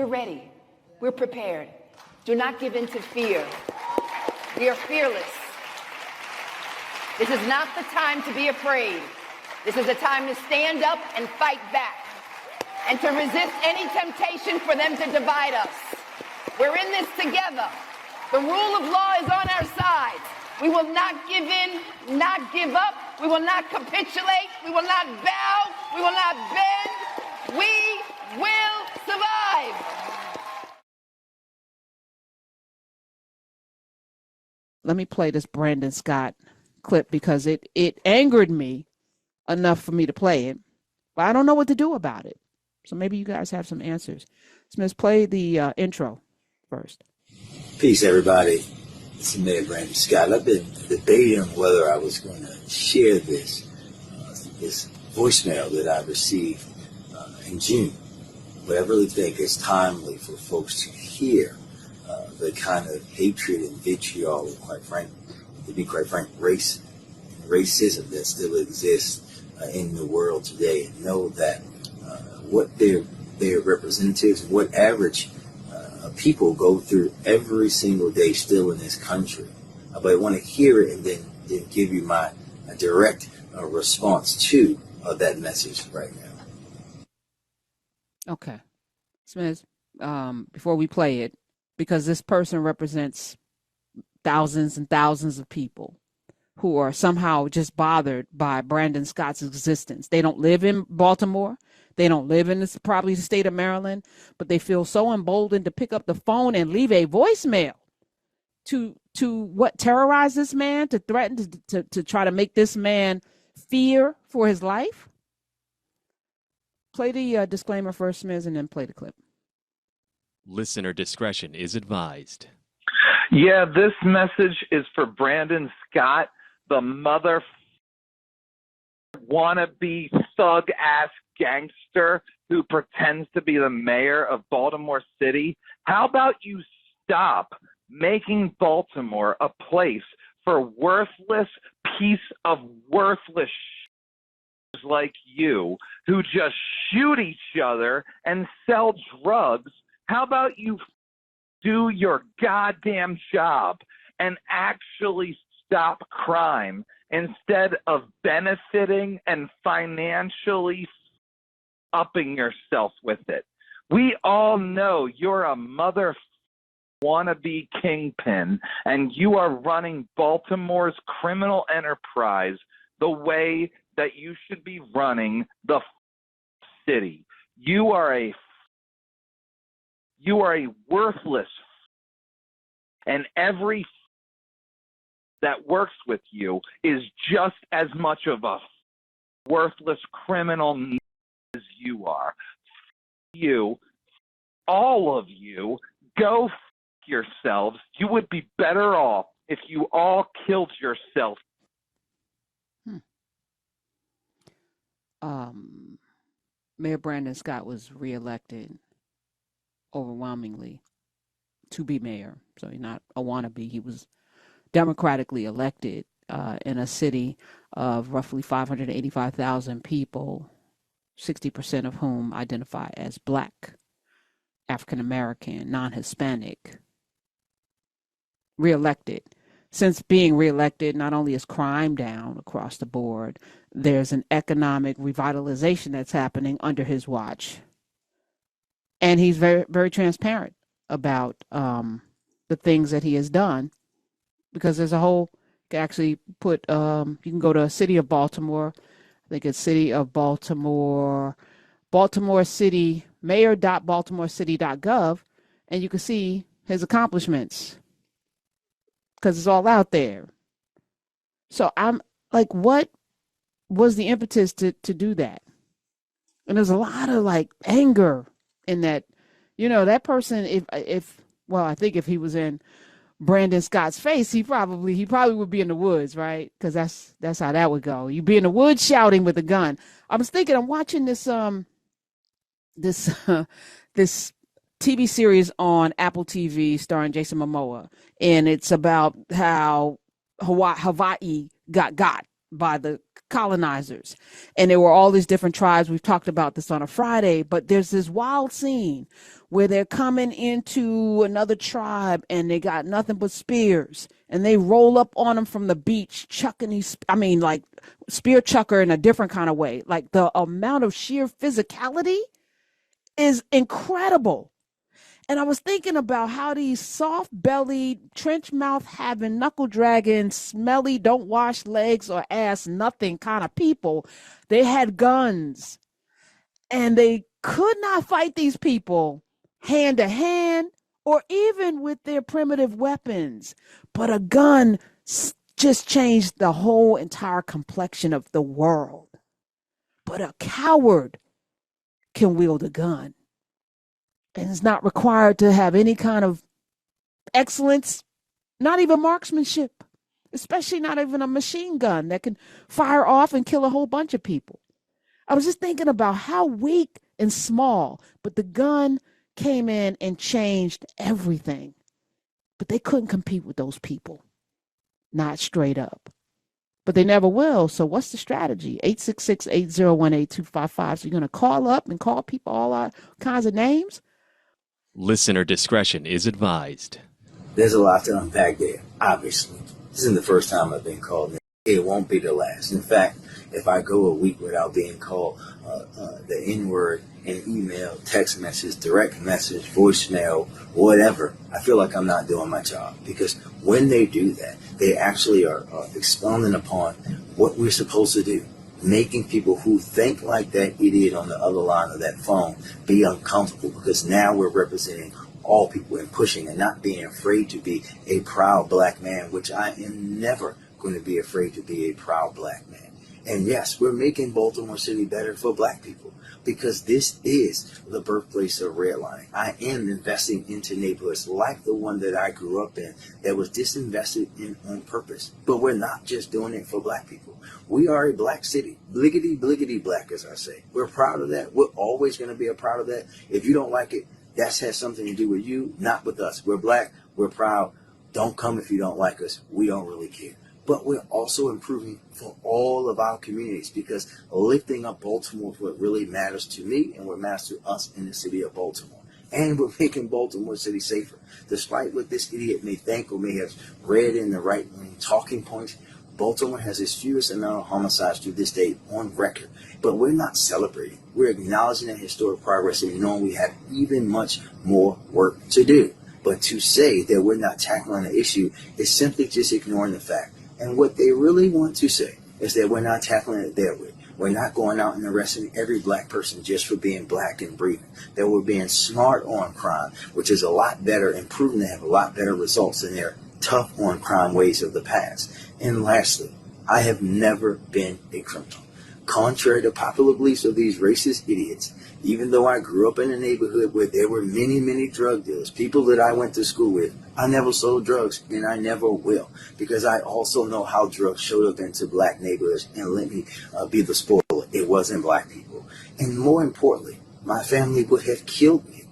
ready. We're prepared. Do not give in to fear. We are fearless. This is not the time to be afraid. This is a time to stand up and fight back and to resist any temptation for them to divide us. We're in this together. The rule of law is on our side. We will not give in, not give up. We will not capitulate. We will not bow. We will not bend. We will survive. Let me play this Brandon Scott clip because it angered me enough for me to play it, but I don't know what to do about it. So maybe you guys have some answers. Smith, play the intro first. Peace, everybody. It's Mayor Brandon Scott. I've been debating whether I was going to share this voicemail that I received in June, but I really think it's timely for folks to hear the kind of hatred and vitriol, and to be quite frank, racism that still exists in the world today, and know that what their representatives, what average people go through every single day still in this country. But I want to hear it and then give you my direct response to that message right now. Okay. Smith, before we play it, because this person represents thousands and thousands of people who are somehow just bothered by Brandon Scott's existence. They don't live in Baltimore. They don't live in probably the state of Maryland, but they feel so emboldened to pick up the phone and leave a voicemail to what, terrorize this man, to threaten to try to make this man fear for his life. Play the disclaimer first, Smith, and then play the clip. Listener discretion is advised. Yeah, this message is for Brandon Scott, the mother wannabe thug-ass gangster who pretends to be the mayor of Baltimore City. How about you stop making Baltimore a place for worthless piece of worthless like you who just shoot each other and sell drugs? How about you do your goddamn job and actually stop crime instead of benefiting and financially upping yourself with it? We all know you're a mother wannabe kingpin, and you are running Baltimore's criminal enterprise the way that you should be running the city. You are a worthless, and every that works with you is just as much of a worthless criminal as you are. You, all of you, go yourselves. You would be better off if you all killed yourself. Mayor Brandon Scott was reelected overwhelmingly to be mayor. So he's not a wannabe. He was democratically elected in a city of roughly 585,000 people, 60% of whom identify as Black, African American, non-Hispanic. Reelected. Since being reelected, not only is crime down across the board, there's an economic revitalization that's happening under his watch. And he's very, very transparent about the things that he has done, because there's a whole, you can actually put, you can go to City of Baltimore. I think it's City of Baltimore, Baltimore City, mayor.baltimorecity.gov, and you can see his accomplishments because it's all out there. So I'm like, what was the impetus to do that? And there's a lot of like anger in that, that person, I think if he was in Brandon Scott's face, he probably would be in the woods, right? Because that's how that would go. You'd be in the woods shouting with a gun. I was thinking, I'm watching this this TV series on Apple TV starring Jason Momoa, and it's about how Hawaii got by the colonizers. And there were all these different tribes. We've talked about this on a Friday, but there's this wild scene where they're coming into another tribe and they got nothing but spears and they roll up on them from the beach, chucking these, like spear chucker in a different kind of way. Like the amount of sheer physicality is incredible. And I was thinking about how these soft-bellied, trench-mouth having, knuckle-dragging, smelly, don't wash legs or ass, nothing kind of people, they had guns. And they could not fight these people hand to hand or even with their primitive weapons. But a gun just changed the whole entire complexion of the world. But a coward can wield a gun. And is not required to have any kind of excellence, not even marksmanship, especially not even a machine gun that can fire off and kill a whole bunch of people. I was just thinking about how weak and small, but the gun came in and changed everything. But they couldn't compete with those people, not straight up. But they never will. So what's the strategy? 866-801-8255. So you're going to call up and call people all kinds of names? Listener discretion is advised. There's a lot to unpack there, obviously. This isn't the first time I've been called. It won't be the last. In fact, if I go a week without being called the N-word in email, text message, direct message, voicemail, whatever, I feel like I'm not doing my job. Because when they do that, they actually are expounding upon what we're supposed to do. Making people who think like that idiot on the other line of that phone be uncomfortable, because now we're representing all people and pushing and not being afraid to be a proud black man, which I am never going to be afraid to be a proud black man. And yes, we're making Baltimore City better for black people because this is the birthplace of redlining. I am investing into neighborhoods like the one that I grew up in that was disinvested in on purpose. But we're not just doing it for black people. We are a black city. Bliggity, bliggity black, as I say. We're proud of that. We're always going to be proud of that. If you don't like it, that has something to do with you, not with us. We're black. We're proud. Don't come if you don't like us. We don't really care. But we're also improving for all of our communities, because lifting up Baltimore is what really matters to me and what matters to us in the city of Baltimore. And we're making Baltimore City safer. Despite what this idiot may think or may have read in the right-wing talking points, Baltimore has its fewest amount of homicides to this day on record. But we're not celebrating. We're acknowledging that historic progress and knowing we have even much more work to do. But to say that we're not tackling the issue is simply just ignoring the fact. And what they really want to say is that we're not tackling it their way. We're not going out and arresting every black person just for being black and breathing. That we're being smart on crime, which is a lot better and proven to have a lot better results than their tough on crime ways of the past. And lastly, I have never been a criminal. Contrary to popular beliefs of these racist idiots, even though I grew up in a neighborhood where there were many, many drug dealers, people that I went to school with, I never sold drugs, and I never will, because I also know how drugs showed up into black neighborhoods, and let me be the spoiler, it wasn't black people. And more importantly, my family would have killed me.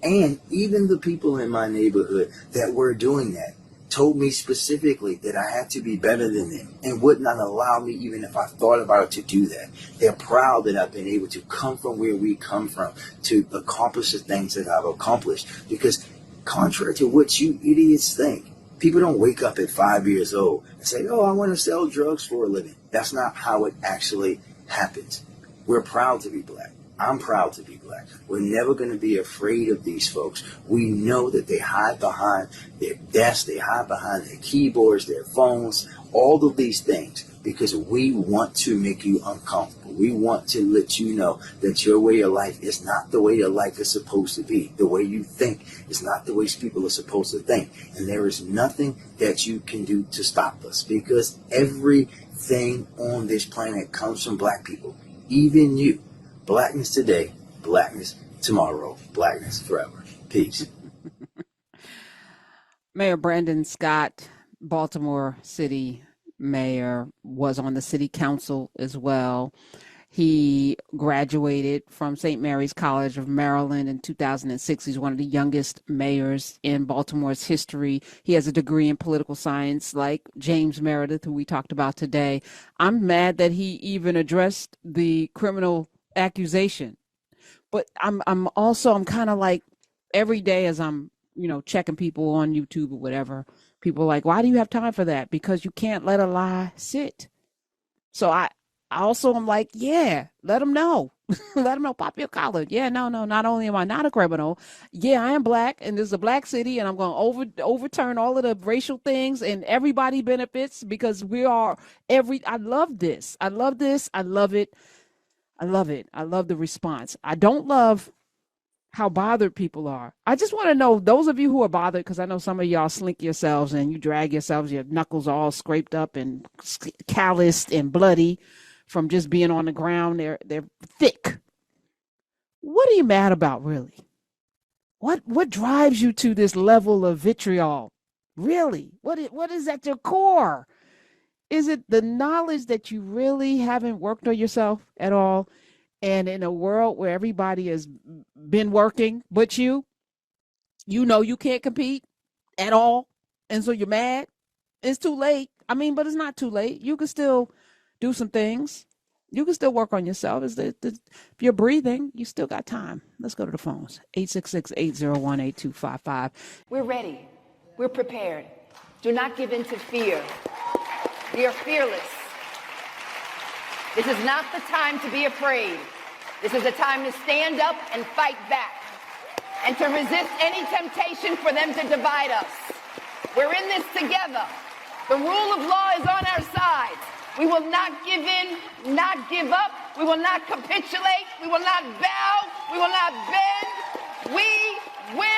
And even the people in my neighborhood that were doing that told me specifically that I had to be better than them and would not allow me, even if I thought about it, to do that. They're proud that I've been able to come from where we come from to accomplish the things that I've accomplished, because contrary to what you idiots think, people don't wake up at 5 years old and say, oh, I want to sell drugs for a living. That's not how it actually happens. We're proud to be black. I'm proud to be black. We're never going to be afraid of these folks. We know that they hide behind their desks, they hide behind their keyboards, their phones, all of these things, because we want to make you uncomfortable. We want to let you know that your way of life is not the way your life is supposed to be. The way you think is not the way people are supposed to think. And there is nothing that you can do to stop us, because everything on this planet comes from black people, even you. Blackness today, blackness tomorrow, blackness forever. Peace. Mayor Brandon Scott, Baltimore City Mayor, was on the city council as well. He graduated from St. Mary's College of Maryland in 2006. He's one of the youngest mayors in Baltimore's history. He has a degree in political science like James Meredith, who we talked about today. I'm mad that he even addressed the criminal accusation. But I'm kind of like, every day as I'm, checking people on YouTube or whatever, people are like, why do you have time for that? Because you can't let a lie sit. So I also am like, yeah, let them know. Let them know, pop your collar. Yeah, no, not only am I not a criminal, yeah, I am black and this is a black city and I'm going to overturn all of the racial things and everybody benefits because I love this. I love this. I love it. I love it. I love the response. I don't love how bothered people are. I just want to know, those of you who are bothered, because I know some of y'all slink yourselves and you drag yourselves, your knuckles are all scraped up and calloused and bloody from just being on the ground. They're thick. What are you mad about, really? What drives you to this level of vitriol? Really? What is at your core? Is it the knowledge that you really haven't worked on yourself at all? And in a world where everybody has been working but you can't compete at all. And so you're mad. It's too late. But it's not too late. You can still do some things. You can still work on yourself. If you're breathing, you still got time. Let's go to the phones. 866-801-8255. We're ready. We're prepared. Do not give in to fear. We are fearless. This is not the time to be afraid. This is a time to stand up and fight back and to resist any temptation for them to divide us. We're in this together. The rule of law is on our side. We will not give in, not give up. We will not capitulate. We will not bow. We will not bend. We will